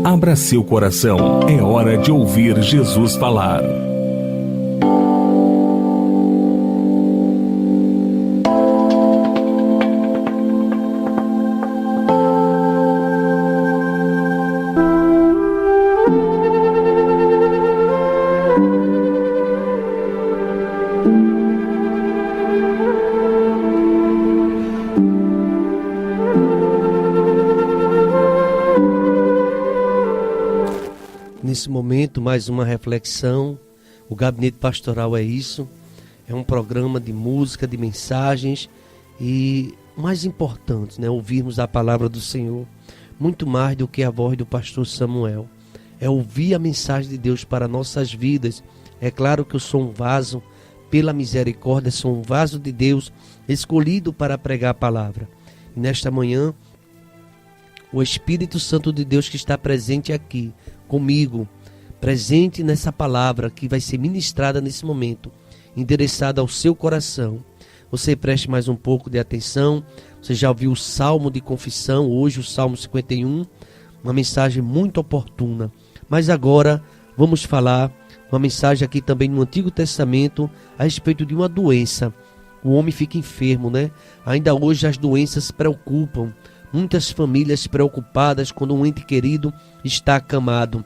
Abra seu coração, é hora de ouvir Jesus falar. Nesse momento, mais uma reflexão. O Gabinete Pastoral é isso. É um programa de música, de mensagens e, mais importante, ouvirmos a palavra do Senhor. Muito mais do que a voz do pastor Samuel. É ouvir a mensagem de Deus para nossas vidas. É claro que eu sou um vaso, pela misericórdia, sou um vaso de Deus, escolhido para pregar a palavra. E nesta manhã, o Espírito Santo de Deus que está presente aqui, comigo, presente nessa palavra que vai ser ministrada nesse momento, endereçada ao seu coração. Você preste mais um pouco de atenção. Você já ouviu o Salmo de Confissão, hoje o Salmo 51, uma mensagem muito oportuna. Mas agora vamos falar uma mensagem aqui também no Antigo Testamento a respeito de uma doença. O homem fica enfermo, Ainda hoje as doenças preocupam. Muitas famílias preocupadas quando um ente querido está acamado.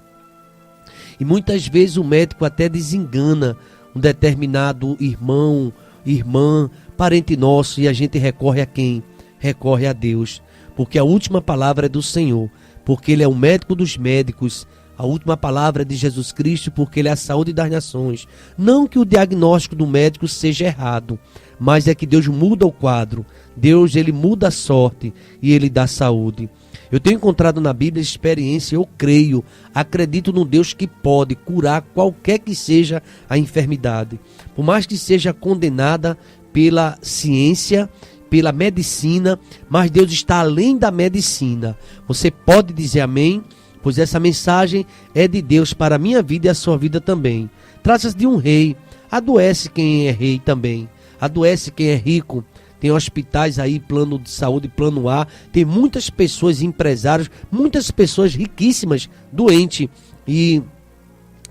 E muitas vezes o médico até desengana um determinado irmão, irmã, parente nosso, e a gente recorre a quem? Recorre a Deus. Porque a última palavra é do Senhor, porque Ele é o médico dos médicos. A última palavra é de Jesus Cristo, porque Ele é a saúde das nações. Não que o diagnóstico do médico seja errado, mas é que Deus muda o quadro. Deus, Ele muda a sorte e Ele dá saúde. Eu tenho encontrado na Bíblia experiência, eu creio, acredito num Deus que pode curar qualquer que seja a enfermidade. Por mais que seja condenada pela ciência, pela medicina, mas Deus está além da medicina. Você pode dizer amém? Pois essa mensagem é de Deus para a minha vida e a sua vida também. Trata-se de um rei. Adoece quem é rei também. Adoece quem é rico. Tem hospitais aí, plano de saúde, plano A. Tem muitas pessoas, empresários, muitas pessoas riquíssimas, doentes. E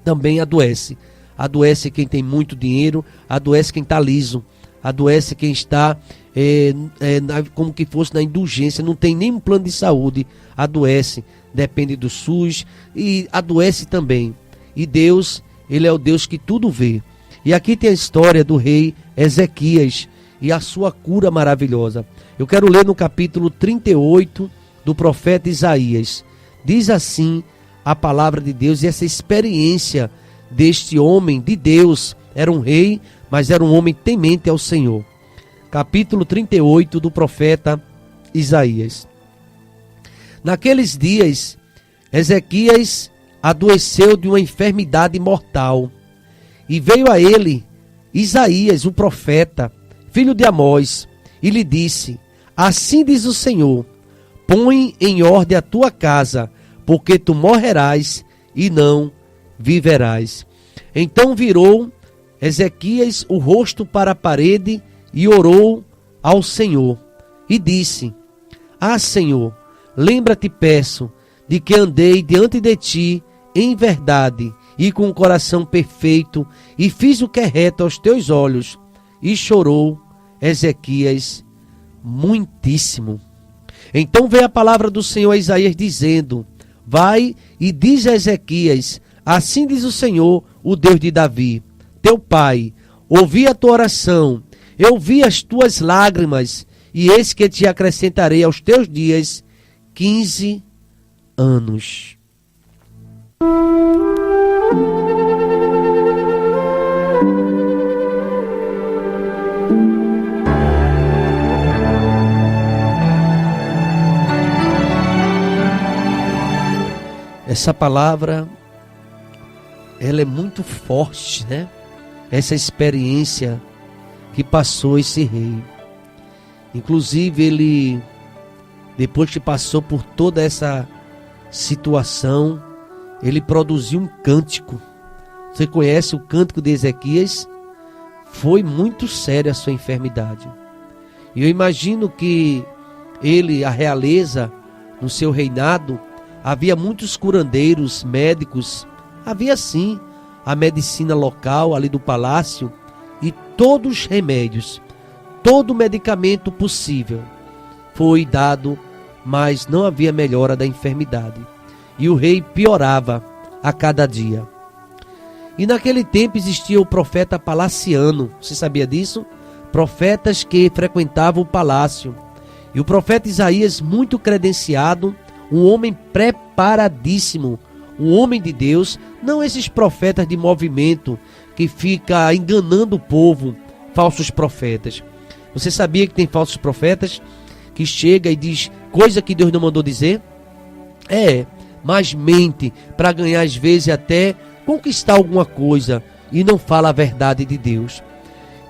também adoece. Adoece quem tem muito dinheiro. Adoece quem está liso. Adoece quem está como que fosse na indulgência. Não tem nem um plano de saúde. Adoece. Depende do SUS e adoece também. E Deus, Ele é o Deus que tudo vê. E aqui tem a história do rei Ezequias e a sua cura maravilhosa. Eu quero ler no capítulo 38 do profeta Isaías. Diz assim a palavra de Deus e essa experiência deste homem de Deus. Era um rei, mas era um homem temente ao Senhor. Capítulo 38 do profeta Isaías. Naqueles dias, Ezequias adoeceu de uma enfermidade mortal. E veio a ele Isaías, o profeta, filho de Amós, e lhe disse: assim diz o Senhor, põe em ordem a tua casa, porque tu morrerás e não viverás. Então virou Ezequias o rosto para a parede e orou ao Senhor. E disse: ah, Senhor, lembra-te, peço, de que andei diante de ti em verdade e com o coração perfeito, e fiz o que é reto aos teus olhos. E chorou Ezequias muitíssimo. Então veio a palavra do Senhor a Isaías dizendo: vai e diz a Ezequias: assim diz o Senhor, o Deus de Davi, teu pai, ouvi a tua oração, eu vi as tuas lágrimas, e eis que te acrescentarei aos teus dias 15 anos. Essa palavra, ela é muito forte, Essa experiência que passou esse rei. Inclusive, ele, depois que passou por toda essa situação, ele produziu um cântico. Você conhece o cântico de Ezequias? Foi muito séria a sua enfermidade. E eu imagino que ele, a realeza, no seu reinado, havia muitos curandeiros, médicos, havia sim a medicina local ali do palácio e todos os remédios, todo o medicamento possível foi dado, mas não havia melhora da enfermidade. E o rei piorava a cada dia. E naquele tempo existia o profeta palaciano, você sabia disso? Profetas que frequentavam o palácio. E o profeta Isaías, muito credenciado, um homem preparadíssimo, um homem de Deus, não esses profetas de movimento que fica enganando o povo, falsos profetas. Você sabia que tem falsos profetas que chega e diz coisa que Deus não mandou dizer? Mas mente para ganhar às vezes até conquistar alguma coisa e não fala a verdade de Deus.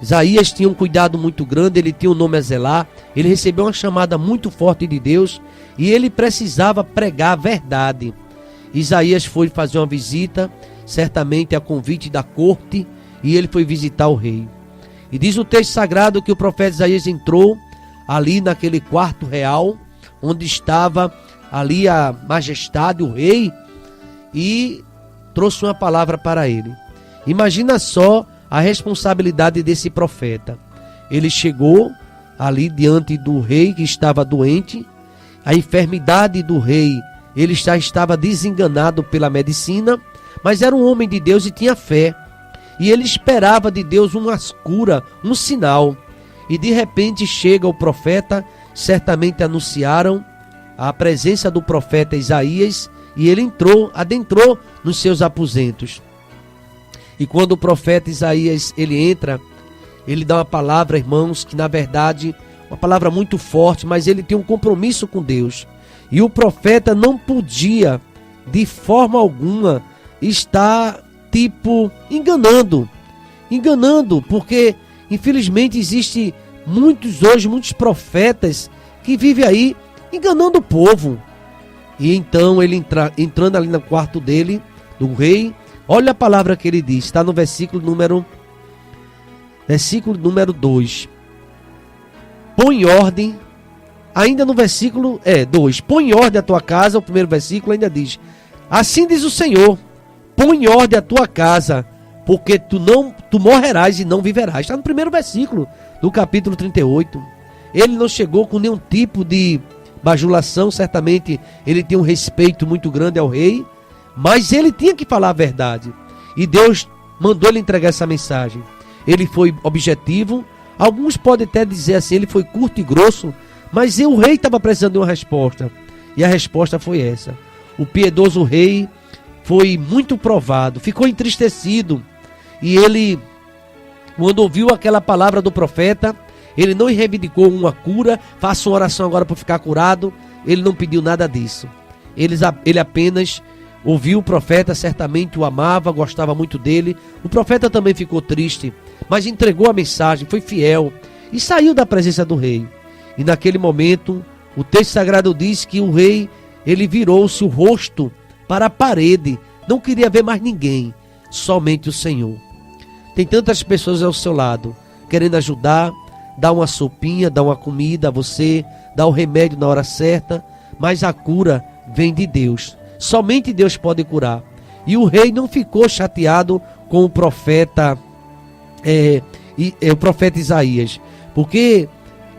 Isaías tinha um cuidado muito grande, ele tinha um nome a zelar, ele recebeu uma chamada muito forte de Deus e ele precisava pregar a verdade. Isaías foi fazer uma visita, certamente a convite da corte, e ele foi visitar o rei. E diz o texto sagrado que o profeta Isaías entrou ali naquele quarto real, onde estava ali a majestade, o rei, e trouxe uma palavra para ele. Imagina só a responsabilidade desse profeta. Ele chegou ali diante do rei que estava doente, a enfermidade do rei, ele já estava desenganado pela medicina, mas era um homem de Deus e tinha fé. E ele esperava de Deus uma cura, um sinal. E de repente chega o profeta, certamente anunciaram a presença do profeta Isaías, e ele adentrou nos seus aposentos. E quando o profeta Isaías ele entra, ele dá uma palavra, irmãos, que na verdade, uma palavra muito forte, mas ele tem um compromisso com Deus. E o profeta não podia, de forma alguma, estar, enganando, porque infelizmente existe muitos profetas que vivem aí enganando o povo. E então ele entrando ali no quarto dele, do rei, olha a palavra que ele diz, está no versículo número 2. Põe ordem, ainda no versículo 2, põe ordem a tua casa, o primeiro versículo ainda diz, assim diz o Senhor, põe ordem a tua casa, porque tu morrerás e não viverás. Está no primeiro versículo do capítulo 38. Ele não chegou com nenhum tipo de bajulação, certamente ele tem um respeito muito grande ao rei, mas ele tinha que falar a verdade. E Deus mandou ele entregar essa mensagem. Ele foi objetivo, alguns podem até dizer assim, ele foi curto e grosso, mas o rei estava precisando de uma resposta. E a resposta foi essa. O piedoso rei foi muito provado, ficou entristecido. E ele, quando ouviu aquela palavra do profeta, ele não reivindicou uma cura, faça uma oração agora para ficar curado. Ele não pediu nada disso. Ele apenas ouviu o profeta, certamente o amava, gostava muito dele. O profeta também ficou triste, mas entregou a mensagem, foi fiel e saiu da presença do rei. E naquele momento, o texto sagrado diz que o rei, ele virou-se o rosto para a parede, não queria ver mais ninguém, somente o Senhor. Tem tantas pessoas ao seu lado, querendo ajudar, dar uma sopinha, dar uma comida a você, dar o remédio na hora certa, mas a cura vem de Deus. Somente Deus pode curar. E o rei não ficou chateado com o profeta, o profeta Isaías, porque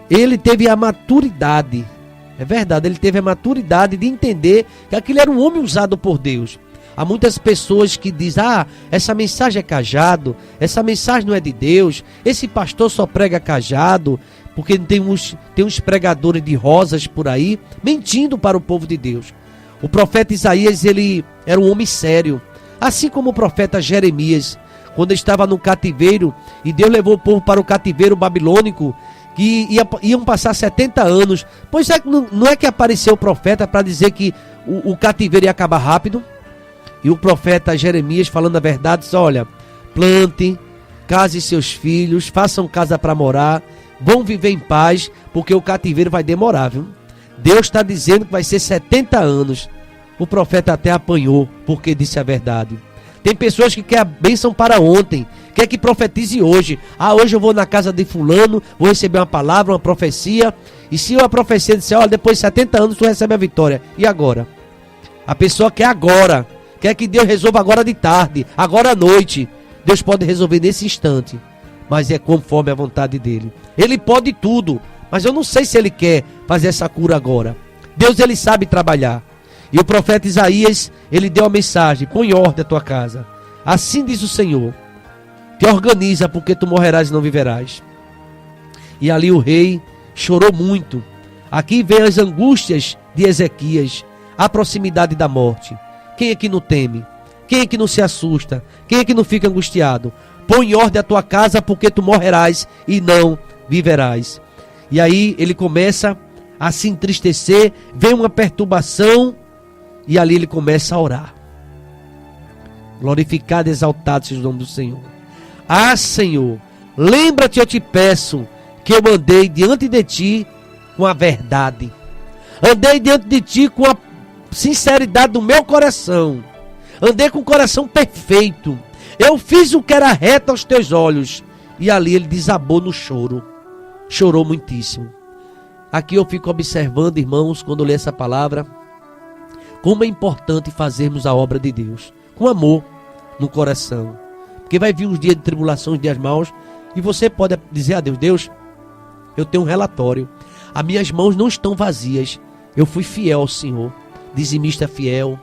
ele teve a maturidade, é verdade, ele teve a maturidade de entender que aquele era um homem usado por Deus. Há muitas pessoas que dizem, essa mensagem é cajado, essa mensagem não é de Deus, esse pastor só prega cajado, porque tem uns pregadores de rosas por aí, mentindo para o povo de Deus. O profeta Isaías, ele era um homem sério, assim como o profeta Jeremias, quando estava no cativeiro, e Deus levou o povo para o cativeiro babilônico, que iam passar 70 anos, pois não é que apareceu o profeta para dizer que o cativeiro ia acabar rápido? E o profeta Jeremias, falando a verdade, disse, olha, plante, case seus filhos, façam casa para morar, vão viver em paz, porque o cativeiro vai demorar, viu? Deus está dizendo que vai ser 70 anos. O profeta até apanhou, porque disse a verdade. Tem pessoas que querem a bênção para ontem, quer que profetize hoje. Hoje eu vou na casa de fulano, vou receber uma palavra, uma profecia. E se a profecia disser, olha, depois de 70 anos tu recebe a vitória. E agora? A pessoa quer agora. Quer que Deus resolva agora de tarde, agora à noite. Deus pode resolver nesse instante. Mas é conforme a vontade dele. Ele pode tudo. Mas eu não sei se ele quer fazer essa cura agora. Deus, ele sabe trabalhar. E o profeta Isaías, ele deu a mensagem: põe em ordem a tua casa. Assim diz o Senhor: te organiza, porque tu morrerás e não viverás. E ali o rei chorou muito. Aqui vem as angústias de Ezequias, a proximidade da morte. Quem é que não teme? Quem é que não se assusta? Quem é que não fica angustiado? Põe em ordem a tua casa, porque tu morrerás e não viverás. E aí ele começa a se entristecer, vem uma perturbação, e ali ele começa a orar. Glorificado e exaltado seja o nome do Senhor. Senhor, lembra-te, eu te peço, que eu andei diante de ti com a verdade. Andei diante de ti com a sinceridade do meu coração. Andei com o coração perfeito. Eu fiz o que era reto aos teus olhos. E ali ele desabou no choro. Chorou muitíssimo. Aqui eu fico observando, irmãos, quando eu leio essa palavra, como é importante fazermos a obra de Deus com amor no coração. Porque vai vir uns dias de tribulação, uns dias maus, e você pode dizer a Deus: Deus, eu tenho um relatório. As minhas mãos não estão vazias. Eu fui fiel ao Senhor, dizimista fiel.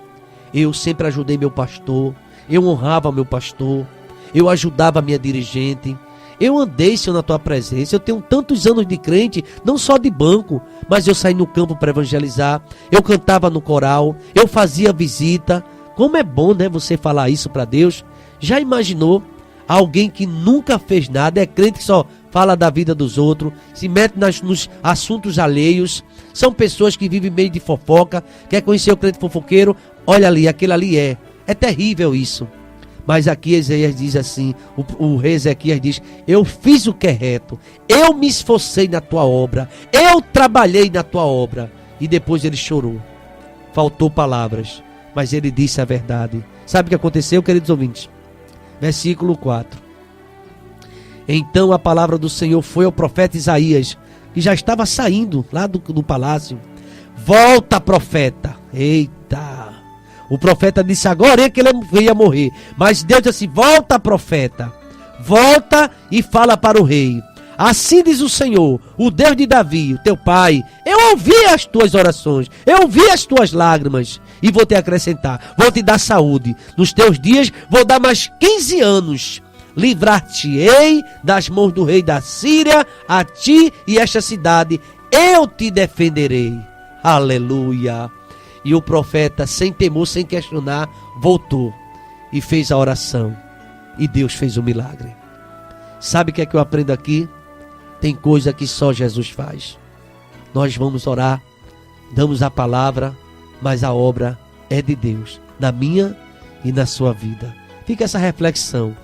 Eu sempre ajudei meu pastor. Eu honrava meu pastor. Eu ajudava a minha dirigente. Eu andei, Senhor, na tua presença. Eu tenho tantos anos de crente, não só de banco, mas eu saí no campo para evangelizar. Eu cantava no coral. Eu fazia visita. Como é bom, né, você falar isso para Deus. Já imaginou alguém que nunca fez nada, é crente que só fala da vida dos outros, se mete nos assuntos alheios, são pessoas que vivem meio de fofoca, quer conhecer o crente fofoqueiro? Olha ali, aquele ali é terrível isso. Mas aqui Isaías diz assim, o rei Ezequias diz: eu fiz o que é reto, eu me esforcei na tua obra, eu trabalhei na tua obra. E depois ele chorou, faltou palavras, mas ele disse a verdade. Sabe o que aconteceu, queridos ouvintes? Versículo 4. Então a palavra do Senhor foi ao profeta Isaías, que já estava saindo lá do palácio. Volta, profeta. Eita! O profeta disse agora que ele ia morrer. Mas Deus disse assim: volta, profeta. Volta e fala para o rei. Assim diz o Senhor, o Deus de Davi, o teu pai: eu ouvi as tuas orações, eu ouvi as tuas lágrimas, e vou te acrescentar, vou te dar saúde. Nos teus dias vou dar mais 15 anos. Livrar-te-ei das mãos do rei da Síria, a ti e esta cidade, eu te defenderei. Aleluia. E o profeta, sem temor, sem questionar, voltou e fez a oração. E Deus fez o milagre. Sabe o que é que eu aprendo aqui? Tem coisa que só Jesus faz. Nós vamos orar, damos a palavra, mas a obra é de Deus, na minha e na sua vida. Fica essa reflexão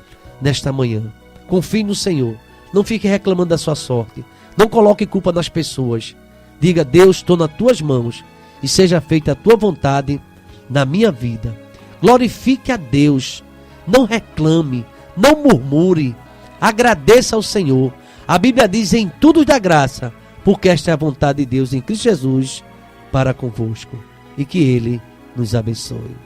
nesta manhã. Confie no Senhor. Não fique reclamando da sua sorte. Não coloque culpa nas pessoas. Diga: Deus, estou nas tuas mãos e seja feita a tua vontade na minha vida. Glorifique a Deus. Não reclame, não murmure. Agradeça ao Senhor. A Bíblia diz: em tudo dá graça, porque esta é a vontade de Deus em Cristo Jesus para convosco. E que Ele nos abençoe.